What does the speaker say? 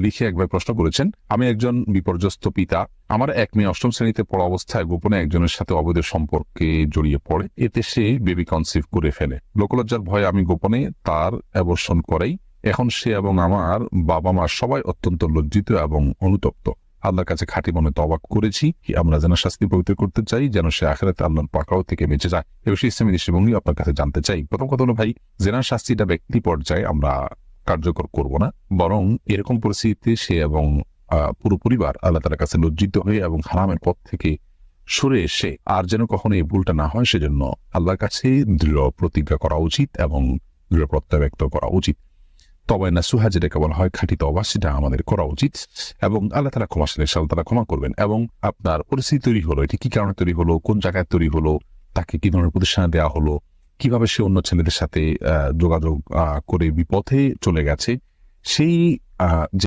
লিখে একবার প্রশ্ন করেছেন, আমি একজন বিপর্যস্ত পিতা। আমার এক মেয়ে অষ্টম শ্রেণীতে পড়া অবস্থায় গোপনে একজনের সাথে অবৈধ সম্পর্কে জড়িয়ে পড়ে। এতে সে বেবি কনসিভ করে ফেলে। লোকলজ্জার ভয়ে আমি গোপনে তার অ্যাবর্শন করাই। এখন সে এবং আমার বাবা মা সবাই অত্যন্ত লজ্জিত এবং অনুতপ্ত। আল্লাহর কাছে খাঁটি মনে তওবা করেছি আমরা যেন শাস্তি পবিত্র করতে চাই, যেন সে আখিরাতে আল্লাহর পাকড়াও থেকে বেঁচে যায়। এ বিষয়ে ইসলামী দৃষ্টিভঙ্গি আপনার কাছে জানতে চাই। প্রথম কথা হলো ভাই, জেনার শাস্তিটা ব্যক্তি পর্যায়ে আমরা কার্যকর করব না, বরং এরকম পরিস্থিতিতে সে এবং পুরো পরিবার আল্লাহ তাআলার কাছে লজ্জিত হয়ে এবং হারামের পথ থেকে সরে এসে আর যেন কখনো এই ভুলটা না হয় সেজন্য আল্লাহর কাছে দৃঢ় প্রতিজ্ঞা করা উচিত এবং দৃঢ় প্রত্যয় ব্যক্ত করা উচিত। তবে নাসুহা যেটাকে বলা হয় খাঁটি তওবা, সেটা আমাদের করা উচিত এবং আল্লাহ তাআলা ক্ষমাশীল, আল্লাহ তাআলা ক্ষমা করবেন। এবং আপনার পরিস্থিতি তৈরি হলো, এটি কি কারণে তৈরি হলো, কোন জায়গায় তৈরি হলো, তাকে কি ধরনের প্রতিষ্ঠান দেওয়া হলো, কিভাবে সে অন্য ছেলেদের সাথে যোগাযোগ করে বিপথে চলে গেছে, সেই